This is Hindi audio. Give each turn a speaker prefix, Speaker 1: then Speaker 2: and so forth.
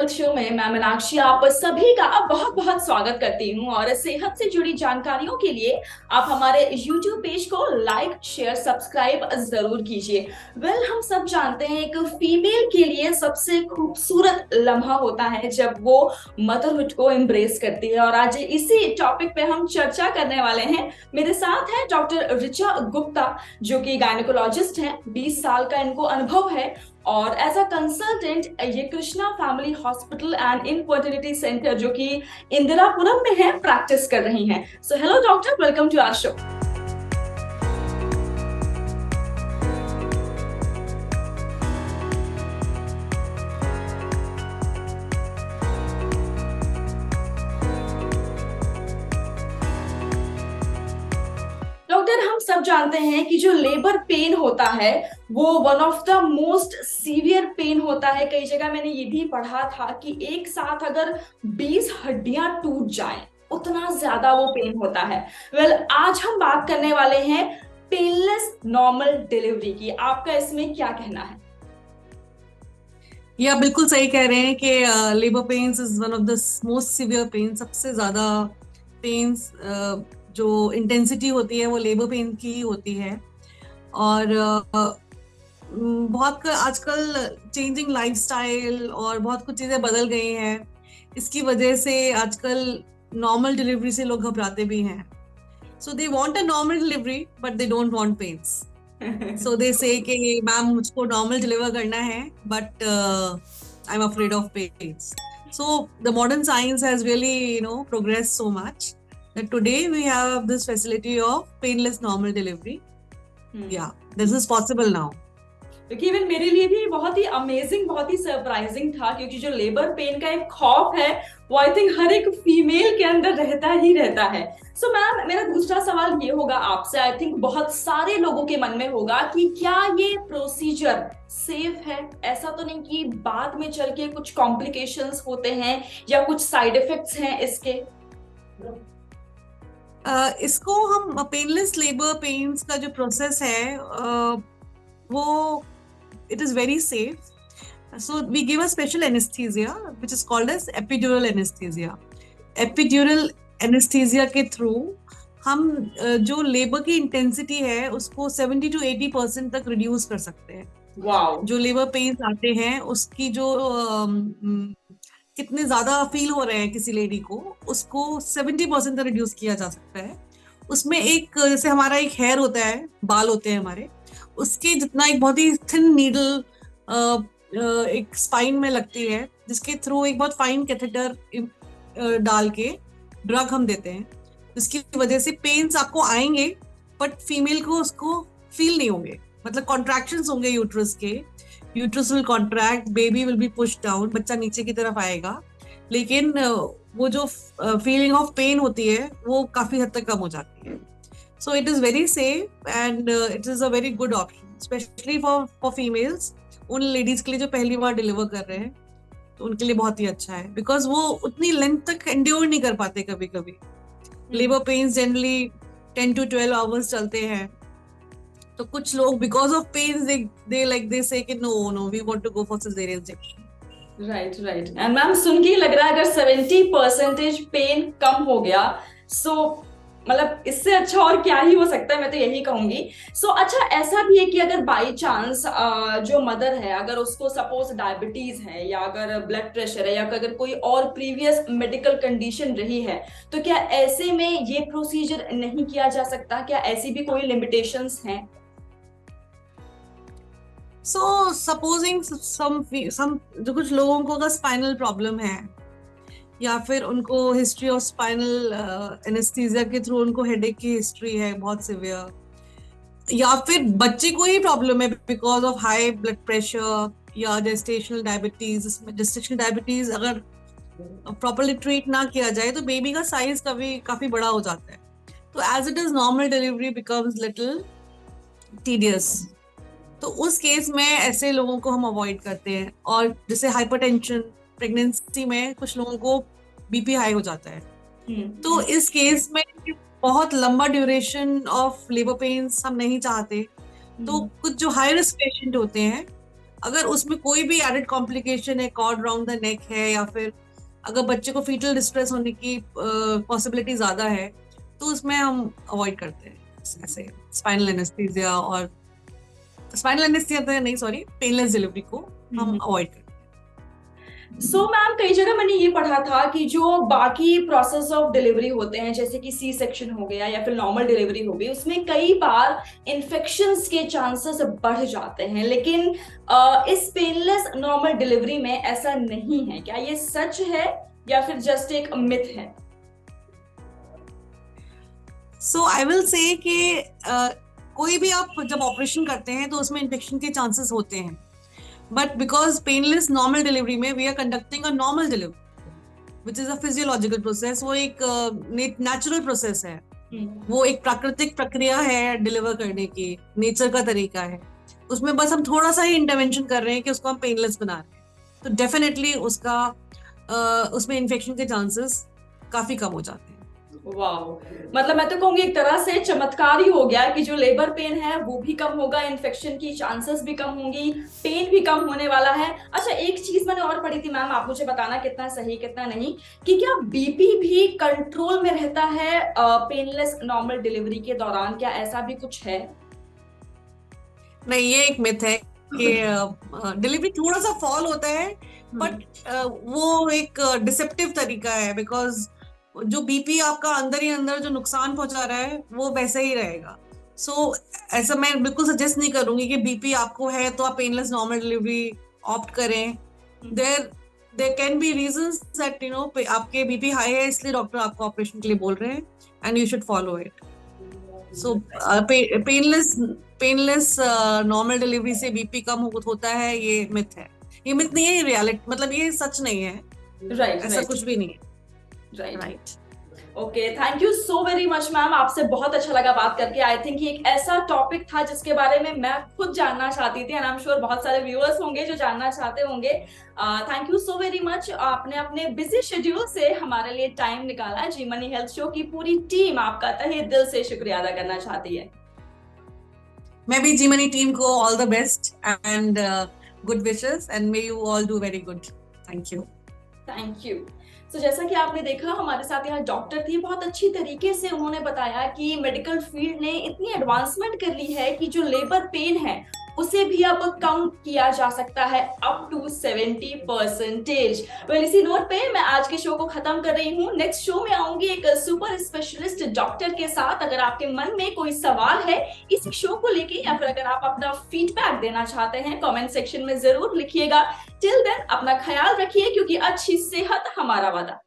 Speaker 1: हेल्थ शो में मैं मीनाक्षी आप सभी का बहुत बहुत स्वागत करती हूँ और सेहत से जुड़ी जानकारियों के लिए आप हमारे YouTube पेज को लाइक शेयर सब्सक्राइब जरूर कीजिए। हम सब जानते हैं एक फीमेल के लिए सबसे खूबसूरत लम्हा होता है जब वो मदरहुड को एम्ब्रेस करती है और आज इसी टॉपिक पे हम चर्चा करने वाले हैं। मेरे साथ है डॉक्टर ऋचा गुप्ता जो कि गायनेकोलॉजिस्ट हैं। 20 साल का इनको अनुभव है और एज अ कंसल्टेंट ये Krishna family hospital and infertility centre जो कि इंदिरापुरम में है प्रैक्टिस कर रही हैं। So hello doctor, welcome to our show. Doctor, हम सब जानते हैं कि जो लेबर पेन होता है वो one of the most severe pain होता है। कई जगह मैंने ये भी पढ़ा था कि एक साथ अगर 20 हड्डियां टूट जाएं उतना ज्यादा वो पेन होता है। आज हम बात करने वाले हैं पेनलेस नॉर्मल डिलीवरी की। आपका इसमें क्या कहना है?
Speaker 2: या बिल्कुल सही कह रहे हैं कि labour pains is one of the most severe pain. सबसे ज्यादा पेन्स जो इंटेंसिटी होती है वो लेबर पेन की ही होती है। और बहुत आजकल चेंजिंग लाइफस्टाइल और बहुत कुछ चीजें बदल गई हैं। इसकी वजह से आजकल नॉर्मल डिलीवरी से लोग घबराते भी हैं। So they want a normal delivery but they don't want pains. So they say कि मैम मुझको नॉर्मल डिलीवर करना है but I'm afraid of pains. So the modern science has really progressed so much that today we have this facility of painless normal delivery. Yeah, this is possible now.
Speaker 1: क्योंकि इवन मेरे लिए भी बहुत ही अमेजिंग, बहुत ही सरप्राइजिंग था क्योंकि जो लेबर पेन का एक खौफ है वो आई थिंक हर एक फीमेल के अंदर रहता ही रहता है। सो मैम, मेरा दूसरा सवाल ये होगा आपसे, आई थिंक बहुत सारे लोगों के मन में होगा कि क्या ये प्रोसीजर सेफ है? ऐसा तो नहीं कि बाद में चल के कुछ कॉम्प्लिकेशंस होते हैं या कुछ साइड इफेक्ट्स हैं इसके?
Speaker 2: इसको हम पेनलेस लेबर पेन्स का जो प्रोसेस है वो it is very safe. So we give a special anesthesia which is called as epidural anesthesia. Epidural anesthesia के थ्रू हम जो लेबर की इंटेंसिटी है उसको 70 to 80% तक रिड्यूस कर सकते हैं।
Speaker 1: वाओ!
Speaker 2: जो लेबर पेन्स आते हैं उसकी जो कितने ज्यादा फील हो रहे हैं किसी लेडी को, उसको 70% तक रिड्यूस किया जा सकता है। उसमें एक जैसे हमारा एक हेयर होता है, बाल होते हैं हमारे, उसके जितना एक बहुत ही थिन नीडल एक स्पाइन में लगती है जिसके थ्रू एक बहुत फाइन कैथेटर डाल के ड्रग हम देते हैं, जिसकी वजह से पेन्स आपको आएंगे बट फीमेल को उसको फील नहीं होंगे। मतलब कॉन्ट्रैक्शंस होंगे यूट्रस के, uterus will contract, baby will be push down, बच्चा नीचे की तरफ आएगा, लेकिन वो जो फीलिंग ऑफ पेन होती है वो काफी हद तक कम हो जाती है। So it is very safe and it is a very good option, especially for females. उन लेडीज के लिए जो पहली बार डिलीवर कर रहे हैं तो उनके लिए बहुत ही अच्छा है, बिकॉज वो उतनी लेंथ तक एंड्योर नहीं कर पाते। कभी कभी labour pains generally 10 to 12 hours चलते हैं, तो कुछ लोग because of pens they say कि no we want to go for caesarean section.
Speaker 1: Right right. And ma'am, सुन के लग रहा है अगर 70% पेन कम हो गया सो मतलब इससे अच्छा और क्या ही हो सकता है, मैं तो यही कहूंगी। अच्छा, ऐसा भी है कि अगर बाई चांस जो मदर है अगर उसको सपोज डायबिटीज है या अगर ब्लड प्रेशर है या अगर कोई और प्रीवियस मेडिकल कंडीशन रही है तो क्या ऐसे में ये प्रोसीजर नहीं किया जा सकता? क्या ऐसी भी कोई लिमिटेशंस हैं?
Speaker 2: सो सपोजिंग सम जो कुछ लोगों को अगर स्पाइनल प्रॉब्लम है या फिर उनको हिस्ट्री ऑफ स्पाइनल एनेस्थीसिया के थ्रू उनको हेडेक की हिस्ट्री है बहुत सिवियर, या फिर बच्चे को ही प्रॉब्लम है because of high blood pressure या जेस्टेशनल डायबिटीज। जेस्टेशनल डायबिटीज अगर प्रॉपरली ट्रीट ना किया जाए तो बेबी का साइज काफी बड़ा हो जाता है, तो as it is normal delivery becomes little tedious. तो उस केस में ऐसे लोगों को हम अवॉइड करते हैं। और जैसे हाइपरटेंशन, प्रेगनेंसी में कुछ लोगों को बीपी हाई हो जाता है, तो इस केस में बहुत लंबा ड्यूरेशन ऑफ लेबर पेन्स हम नहीं चाहते। तो कुछ जो हाई रिस्क पेशेंट होते हैं अगर उसमें कोई भी एडेड कॉम्प्लिकेशन है, कॉर्ड राउंड द नेक है, या फिर अगर बच्चे को फीटल डिस्ट्रेस होने की पॉसिबिलिटी ज्यादा है, तो उसमें हम अवॉइड करते हैं ऐसे स्पाइनल एनेस्थीसिया, और स्पाइनल एनेस्थीसिया नहीं, सॉरी, पेनलेस डिलीवरी को हम अवॉइड करते हैं।
Speaker 1: सो मैम, कई जगह मैंने ये पढ़ा था कि जो बाकी प्रोसेस ऑफ डिलीवरी होते हैं, जैसे कि सी सेक्शन हो गया या फिर नॉर्मल डिलीवरी हो गई, उसमें कई बार इन्फेक्शंस के चांसेस बढ़ जाते हैं, लेकिन इस पेनलेस नॉर्मल डिलीवरी में ऐसा नहीं है। क्या ये सच है या फिर जस्ट एक मिथ है?
Speaker 2: सो आई विल से कि कोई भी आप जब ऑपरेशन करते हैं तो उसमें इन्फेक्शन के चांसेस होते हैं, but because painless normal delivery में we are conducting a normal delivery which is a physiological process, वो एक नेचुरल प्रोसेस है, वो एक प्राकृतिक प्रक्रिया है डिलीवर करने की, नेचर का तरीका है। उसमें बस हम थोड़ा सा ही इंटरवेंशन कर रहे हैं कि उसको हम पेनलेस बना रहे हैं, तो डेफिनेटली उसका उसमें इन्फेक्शन के चांसेस काफी कम हो जाते हैं।
Speaker 1: वाओ, मतलब मैं तो कहूंगी एक तरह से चमत्कार ही हो गया कि जो लेबर पेन है वो भी कम होगा, इन्फेक्शन की चांसेस भी कम होंगी, पेन भी कम होने वाला है। अच्छा, एक चीज मैंने और पढ़ी थी मैम, आप मुझे बताना कितना सही कितना नहीं, कि क्या बीपी भी कंट्रोल में रहता है पेनलेस नॉर्मल डिलीवरी के दौरान? क्या ऐसा भी कुछ है?
Speaker 2: नहीं, ये एक मिथ है कि डिलीवरी थोड़ा सा फॉल होता है, बट वो एक डिसेप्टिव तरीका है, बिकॉज जो बीपी आपका अंदर ही अंदर जो नुकसान पहुंचा रहा है वो वैसे ही रहेगा। सो ऐसा मैं बिल्कुल सजेस्ट नहीं करूंगी कि बीपी आपको है तो आप पेनलेस नॉर्मल डिलीवरी ऑप्ट करें। There there can be reasons that आपके बीपी हाई है इसलिए डॉक्टर आपको ऑपरेशन के लिए बोल रहे हैं, and you should follow it. So painless normal delivery से बीपी कम होता है, ये मिथ है। ये मिथ नहीं है, रियलिटी, मतलब ये सच नहीं है।
Speaker 1: राइट,
Speaker 2: ऐसा कुछ भी नहीं है।
Speaker 1: Right. Okay, thank you so very much ma'am, आपसे बहुत अच्छा लगा बात करके। आई थिंक ये एक ऐसा टॉपिक था जिसके बारे में मैं खुद जानना चाहती थी, एंड आई एम श्योर बहुत सारे व्यूअर्स होंगे जो जानना चाहते होंगे। Thank you so very much, आपने अपने बिजी शेड्यूल से हमारे लिए टाइम निकाला। जी मनी हेल्थ शो की पूरी टीम आपका तहे दिल से शुक्रिया अदा करना चाहती है।
Speaker 2: मैं भी जी मनी टीम को all the best and good wishes, and may you all do very good. Thank you.
Speaker 1: Thank you. तो जैसा कि आपने देखा, हमारे साथ यहाँ डॉक्टर थी, बहुत अच्छी तरीके से उन्होंने बताया कि मेडिकल फील्ड ने इतनी एडवांसमेंट कर ली है कि जो लेबर पेन है उसे भी अब कम किया जा सकता है अप टू 70%। वेल, इसी नोट पे मैं आज के शो को खत्म कर रही हूँ। नेक्स्ट शो में आऊंगी एक सुपर स्पेशलिस्ट डॉक्टर के साथ। अगर आपके मन में कोई सवाल है इस शो को लेके, या फिर अगर आप अपना फीडबैक देना चाहते हैं, कमेंट सेक्शन में जरूर लिखिएगा। टिल देन अपना ख्याल रखिए, क्योंकि अच्छी सेहत हमारा वादा।